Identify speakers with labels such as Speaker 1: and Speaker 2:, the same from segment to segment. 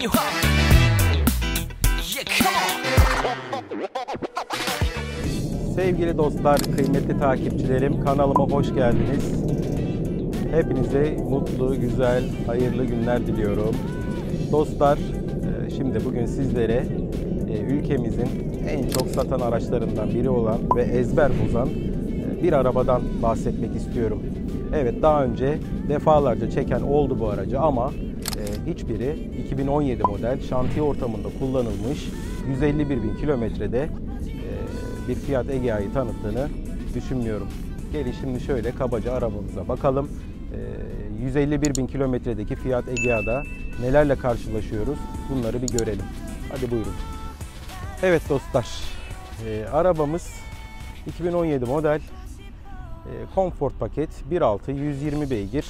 Speaker 1: you up. Yeah, come on.
Speaker 2: Sevgili dostlar, kıymetli takipçilerim, kanalıma hoş geldiniz. Hepinize mutlu, güzel, hayırlı günler diliyorum. Dostlar, şimdi bugün sizlere ülkemizin en çok satan araçlarından biri olan ve ezber bozan bir arabadan bahsetmek istiyorum. Evet, daha önce defalarca çeken oldu bu aracı ama hiçbiri 2017 model şantiye ortamında kullanılmış 151.000 kilometrede bir Fiat Egea'yı tanıttığını düşünmüyorum. Gelin şimdi şöyle kabaca arabamıza bakalım. 151.000 kilometredeki Fiat Egea'da nelerle karşılaşıyoruz bunları bir görelim. Hadi buyurun. Evet dostlar, arabamız 2017 model Comfort paket 1.6 120 beygir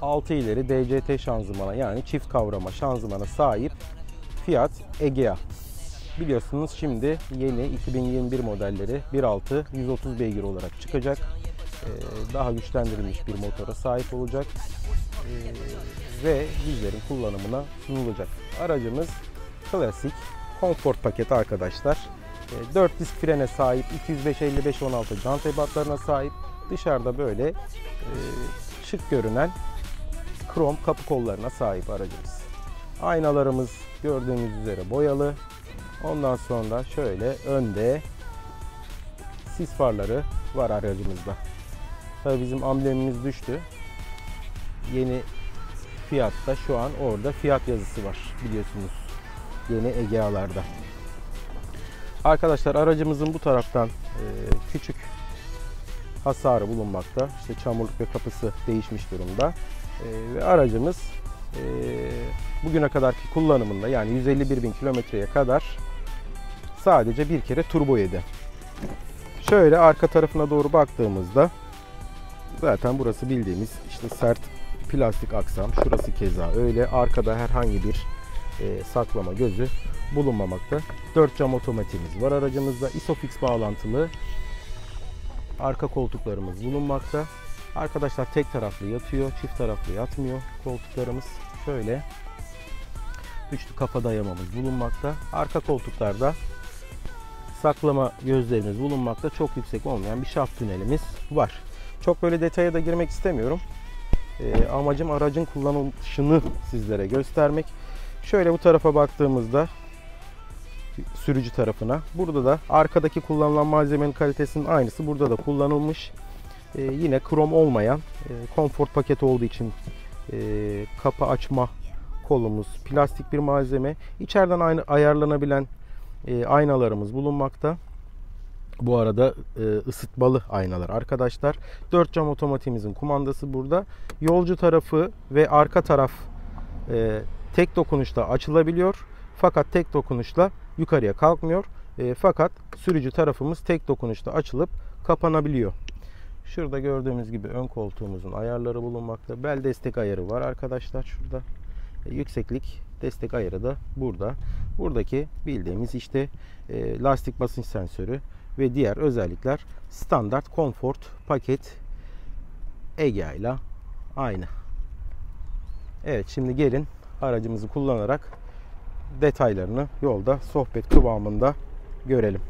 Speaker 2: 6 ileri DCT şanzımana, yani çift kavrama şanzımana sahip Fiat Egea. Biliyorsunuz şimdi yeni 2021 modelleri 1.6 130 beygir olarak çıkacak. Daha güçlendirilmiş bir motora sahip olacak ve bizlerin kullanımına sunulacak. Aracımız klasik Comfort paket arkadaşlar. 4 disk frene sahip, 205/55/16 jant ebatlarına sahip. Dışarıda böyle şık görünen krom kapı kollarına sahip aracımız. Aynalarımız gördüğünüz üzere boyalı. Ondan sonra şöyle önde sis farları var aracımızda. Tabii bizim amblemimiz düştü. Yeni Fiat'ta şu an orada Fiat yazısı var biliyorsunuz. Yeni Egea'larda. Arkadaşlar aracımızın bu taraftan küçük hasarı bulunmakta. İşte çamurluk ve kapısı değişmiş durumda. Ve aracımız bugüne kadarki kullanımında, yani 151.000 kilometreye kadar sadece bir kere turbo yedi. Şöyle arka tarafına doğru baktığımızda zaten burası bildiğimiz işte sert plastik aksam. Şurası keza öyle. Arkada herhangi bir saklama gözü bulunmamakta. 4 cam otomatiğimiz var aracımızda. Isofix bağlantılı arka koltuklarımız bulunmakta. Arkadaşlar tek taraflı yatıyor, çift taraflı yatmıyor koltuklarımız. Şöyle üçlü kafa dayamamız bulunmakta. Arka koltuklarda saklama gözlerimiz bulunmakta. Çok yüksek olmayan bir şaft tünelimiz var. Çok böyle detaya da girmek istemiyorum. Amacım aracın kullanılışını sizlere göstermek. Şöyle bu tarafa baktığımızda sürücü tarafına, burada da arkadaki kullanılan malzemenin kalitesinin aynısı burada da kullanılmış. Yine krom olmayan Comfort paket olduğu için kapı açma kolumuz plastik bir malzeme. İçeriden aynı ayarlanabilen aynalarımız bulunmakta. Bu arada ısıtmalı aynalar arkadaşlar. 4 cam otomatiğimizin kumandası burada. Yolcu tarafı ve arka taraf tek dokunuşla açılabiliyor. Fakat tek dokunuşla yukarıya kalkmıyor. Fakat sürücü tarafımız tek dokunuşla açılıp kapanabiliyor. Şurada gördüğümüz gibi ön koltuğumuzun ayarları bulunmakta. Bel destek ayarı var arkadaşlar şurada. Yükseklik destek ayarı da burada. Buradaki bildiğimiz işte lastik basınç sensörü ve diğer özellikler standart Comfort paket Egea ile aynı. Evet, şimdi gelin aracımızı kullanarak detaylarını yolda sohbet kıvamında görelim.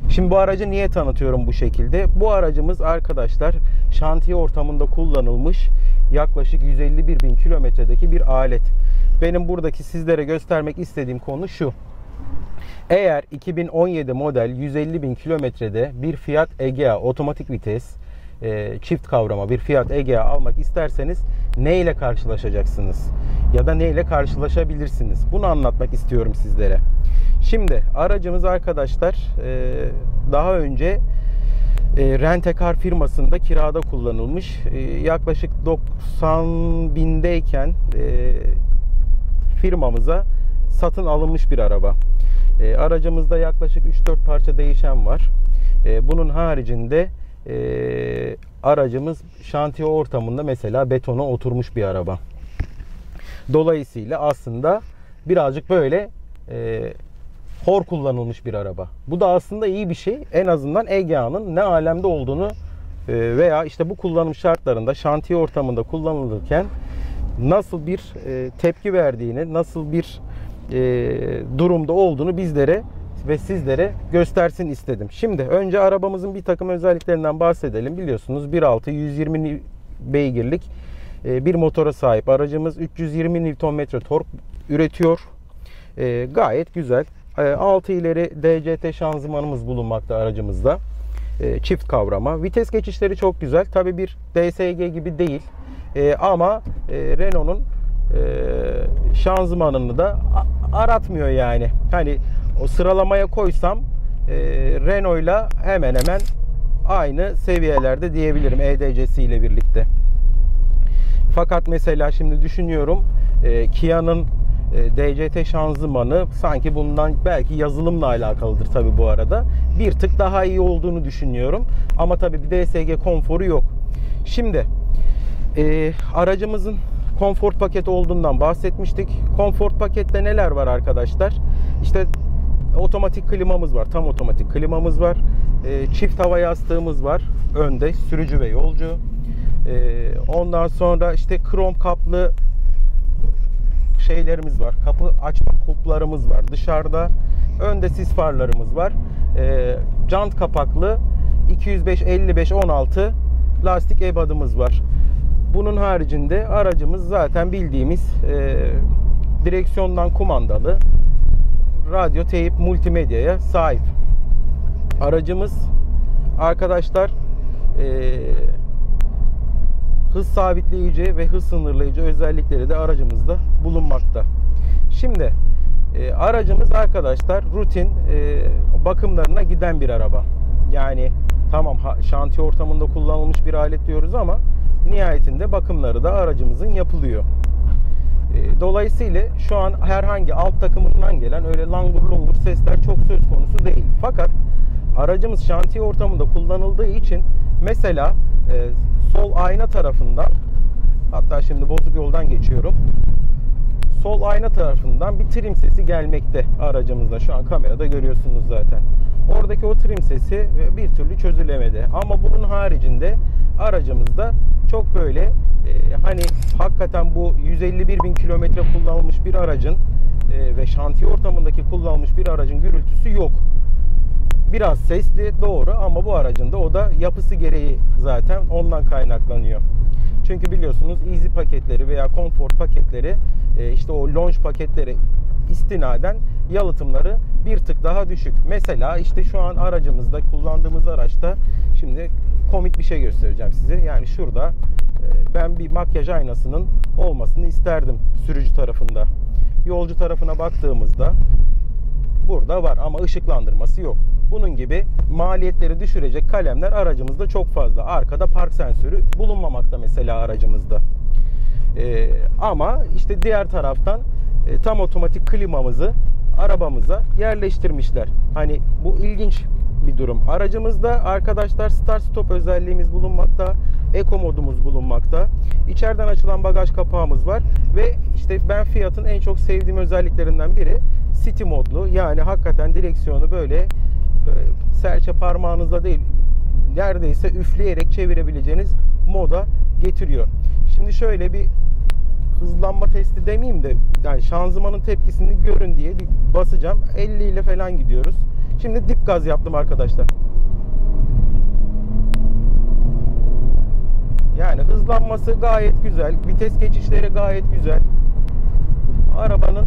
Speaker 2: Şimdi bu aracı niye tanıtıyorum bu şekilde? Bu aracımız arkadaşlar şantiye ortamında kullanılmış yaklaşık 151.000 kilometredeki bir alet. Benim buradaki sizlere göstermek istediğim konu şu. Eğer 2017 model 150.000 kilometrede bir Fiat Egea otomatik vites çift kavrama bir Fiat Egea almak isterseniz ne ile karşılaşacaksınız? Ya da ne ile karşılaşabilirsiniz? Bunu anlatmak istiyorum sizlere. Şimdi aracımız arkadaşlar daha önce Rent-A-Car firmasında kirada kullanılmış. Yaklaşık 90.000'deyken firmamıza satın alınmış bir araba. Aracımızda yaklaşık 3-4 parça değişen var. Bunun haricinde aracımız şantiye ortamında mesela betona oturmuş bir araba. Dolayısıyla aslında birazcık böyle hor kullanılmış bir araba. Bu da aslında iyi bir şey. En azından Egea'nın ne alemde olduğunu veya işte bu kullanım şartlarında şantiye ortamında kullanılırken nasıl bir tepki verdiğini, nasıl bir durumda olduğunu bizlere ve sizlere göstersin istedim. Şimdi önce arabamızın bir takım özelliklerinden bahsedelim. Biliyorsunuz 1.6 120 beygirlik bir motora sahip aracımız. 320 Nm tork üretiyor. Gayet güzel. 6 ileri DCT şanzımanımız bulunmakta aracımızda. Çift kavrama. Vites geçişleri çok güzel. Tabii bir DSG gibi değil. Ama Renault'un şanzımanını da aratmıyor yani. Hani o sıralamaya koysam Renault'la hemen hemen aynı seviyelerde diyebilirim EDC'si ile birlikte. Fakat mesela şimdi düşünüyorum Kia'nın DCT şanzımanı sanki bundan belki yazılımla alakalıdır tabi bu arada. Bir tık daha iyi olduğunu düşünüyorum. Ama tabi bir DSG konforu yok. Şimdi aracımızın konfor paketi olduğundan bahsetmiştik. Konfor pakette neler var arkadaşlar? İşte otomatik klimamız var. Tam otomatik klimamız var. Çift hava yastığımız var. Önde sürücü ve yolcu. Ondan sonra işte krom kaplı şeylerimiz var. Kapı açma kulplarımız var dışarıda. Önde sis farlarımız var. Jant kapaklı 205 55 16 lastik ebadımız var. Bunun haricinde aracımız zaten bildiğimiz direksiyondan kumandalı radyo, teyip, multimedyaya sahip. Aracımız arkadaşlar hız sabitleyici ve hız sınırlayıcı özellikleri de aracımızda bulunmakta. Şimdi aracımız arkadaşlar rutin bakımlarına giden bir araba. Yani tamam şantiye ortamında kullanılmış bir alet diyoruz ama nihayetinde bakımları da aracımızın yapılıyor. Dolayısıyla şu an herhangi alt takımından gelen öyle langur lungur sesler çok söz konusu değil. Fakat aracımız şantiye ortamında kullanıldığı için mesela sol ayna tarafından, hatta şimdi bozuk yoldan geçiyorum, sol ayna tarafından bir trim sesi gelmekte aracımızda. Şu an kamerada görüyorsunuz zaten. Oradaki o trim sesi bir türlü çözülemedi. Ama bunun haricinde aracımızda çok böyle hani hakikaten bu 151.000 kilometre kullanılmış bir aracın ve şantiye ortamındaki kullanılmış bir aracın gürültüsü yok. Biraz sesli doğru ama bu aracın da o da yapısı gereği zaten ondan kaynaklanıyor. Çünkü biliyorsunuz easy paketleri veya konfor paketleri işte o launch paketleri istinaden yalıtımları bir tık daha düşük. Mesela işte şu an aracımızda kullandığımız araçta şimdi komik bir şey göstereceğim size. Yani şurada ben bir makyaj aynasının olmasını isterdim sürücü tarafında. Yolcu tarafına baktığımızda burada var ama ışıklandırması yok. Bunun gibi maliyetleri düşürecek kalemler aracımızda çok fazla. Arkada park sensörü bulunmamakta mesela aracımızda. Ama işte diğer taraftan tam otomatik klimamızı arabamıza yerleştirmişler. Hani bu ilginç bir durum. Aracımızda arkadaşlar start stop özelliğimiz bulunmakta. Eco modumuz bulunmakta. İçeriden açılan bagaj kapağımız var ve işte ben Fiat'ın en çok sevdiğim özelliklerinden biri City modlu. Yani hakikaten direksiyonu böyle serçe parmağınızla değil neredeyse üfleyerek çevirebileceğiniz moda getiriyor. Şimdi şöyle bir hızlanma testi demeyeyim de yani şanzımanın tepkisini görün diye bir basacağım. 50 ile falan gidiyoruz. Şimdi dip gaz yaptım arkadaşlar. Yani hızlanması gayet güzel. Vites geçişleri gayet güzel. Arabanın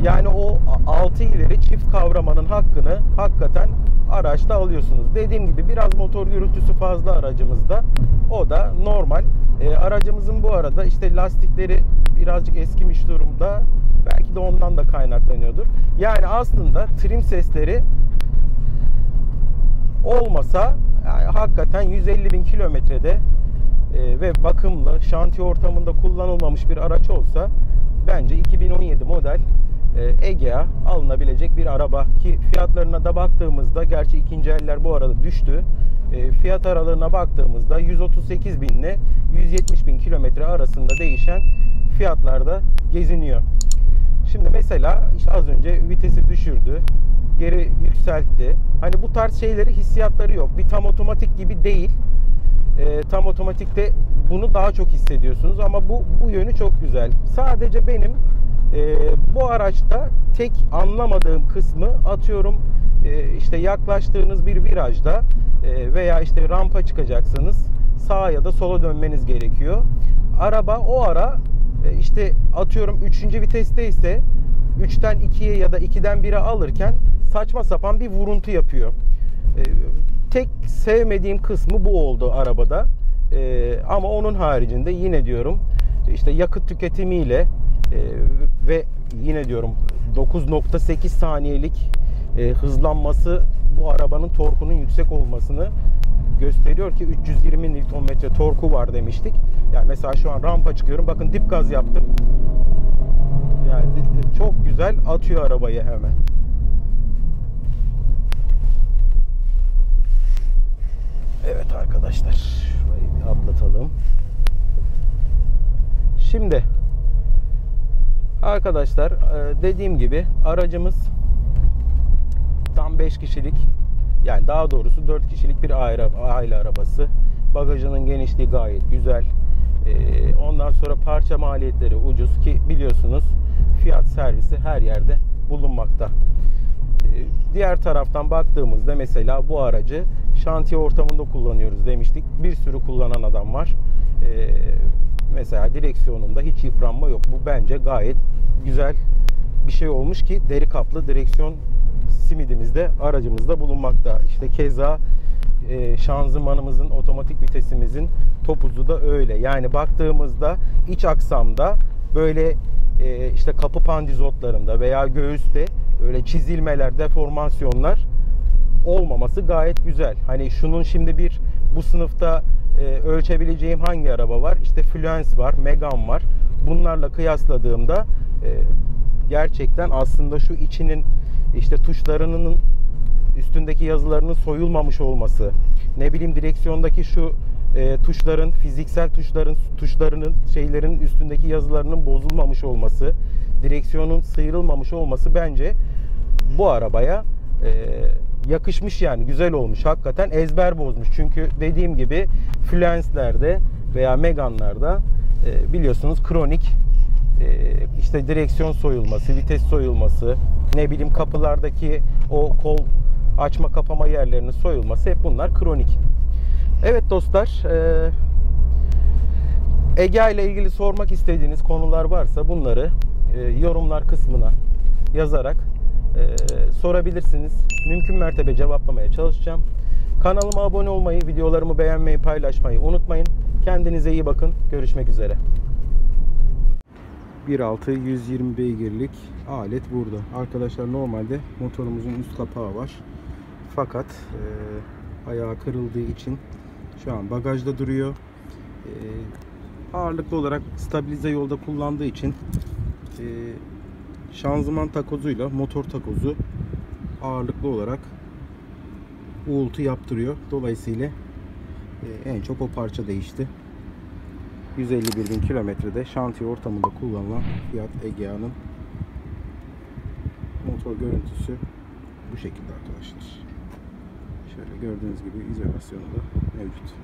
Speaker 2: yani o 6 ileri çift kavramanın hakkını hakikaten araçta alıyorsunuz. Dediğim gibi biraz motor gürültüsü fazla aracımızda. O da normal. Aracımızın bu arada işte lastikleri birazcık eskimiş durumda. Belki de ondan da kaynaklanıyordur. Yani aslında trim sesleri olmasa yani hakikaten 150.000 kilometrede ve bakımlı şantiye ortamında kullanılmamış bir araç olsa bence 2017 model Egea alınabilecek bir araba ki fiyatlarına da baktığımızda gerçi ikinci eller bu arada düştü. Fiyat aralığına baktığımızda 138.000 ile 170.000 kilometre arasında değişen fiyatlarda geziniyor. Şimdi mesela işte az önce vitesi düşürdü, geri yükseltti. Hani bu tarz şeyleri hissiyatları yok. Bir tam otomatik gibi değil. Tam otomatikte bunu daha çok hissediyorsunuz ama bu yönü çok güzel. Sadece benim bu araçta tek anlamadığım kısmı, atıyorum işte yaklaştığınız bir virajda veya işte rampa çıkacaksanız sağa ya da sola dönmeniz gerekiyor. Araba o ara işte atıyorum 3. vitesteyse 3'ten 2'ye ya da 2'den 1'e alırken saçma sapan bir vuruntu yapıyor. Tek sevmediğim kısmı bu oldu arabada. Ama onun haricinde yine diyorum işte yakıt tüketimiyle ve yine diyorum 9.8 saniyelik hızlanması bu arabanın torkunun yüksek olmasını gösteriyor ki 320 Nm torku var demiştik. Yani mesela şu an rampa çıkıyorum. Bakın dip gaz yaptım. Yani çok güzel atıyor arabayı hemen. Evet arkadaşlar, şurayı bir atlatalım. Şimdi arkadaşlar dediğim gibi aracımız tam 5 kişilik, yani daha doğrusu 4 kişilik bir aile arabası. Bagajının genişliği gayet güzel. Ondan sonra parça maliyetleri ucuz ki biliyorsunuz Fiat servisi her yerde bulunmakta. Diğer taraftan baktığımızda mesela bu aracı şantiye ortamında kullanıyoruz demiştik. Bir sürü kullanan adam var. Mesela direksiyonunda hiç yıpranma yok. Bu bence gayet güzel bir şey olmuş ki deri kaplı direksiyon simidimiz de aracımızda bulunmakta. İşte keza şanzımanımızın, otomatik vitesimizin topuzu da öyle. Yani baktığımızda iç aksamda böyle işte kapı pandizotlarında veya göğüste öyle çizilmeler, deformasyonlar olmaması gayet güzel. Hani şunun şimdi bu sınıfta ölçebileceğim hangi araba var? İşte Fluence var, Megane var. Bunlarla kıyasladığımda gerçekten aslında şu içinin işte tuşlarının üstündeki yazılarının soyulmamış olması, ne bileyim direksiyondaki şu tuşların, fiziksel tuşlarının şeylerin üstündeki yazılarının bozulmamış olması, direksiyonun sıyrılmamış olması bence bu arabaya yakışmış, yani güzel olmuş. Hakikaten ezber bozmuş. Çünkü dediğim gibi Fluence'lerde veya Megane'larda biliyorsunuz kronik işte direksiyon soyulması, vites soyulması, ne bileyim kapılardaki o kol açma kapama yerlerinin soyulması, hep bunlar kronik. Evet dostlar, Egea ile ilgili sormak istediğiniz konular varsa bunları yorumlar kısmına yazarak sorabilirsiniz. Mümkün mertebe cevaplamaya çalışacağım. Kanalıma abone olmayı, videolarımı beğenmeyi, paylaşmayı unutmayın. Kendinize iyi bakın. Görüşmek üzere. 1.6 120 beygirlik alet burada. Arkadaşlar normalde motorumuzun üst kapağı var. Fakat ayağı kırıldığı için şu an bagajda duruyor. Ağırlıklı olarak stabilize yolda kullandığı için şanzıman takozuyla motor takozu ağırlıklı olarak uğultu yaptırıyor. Dolayısıyla en çok o parça değişti. 151.000 kilometrede şantiye ortamında kullanılan Fiat Egea'nın motor görüntüsü bu şekilde arkadaşlar. Şöyle gördüğünüz gibi izolasyonu da mevcut.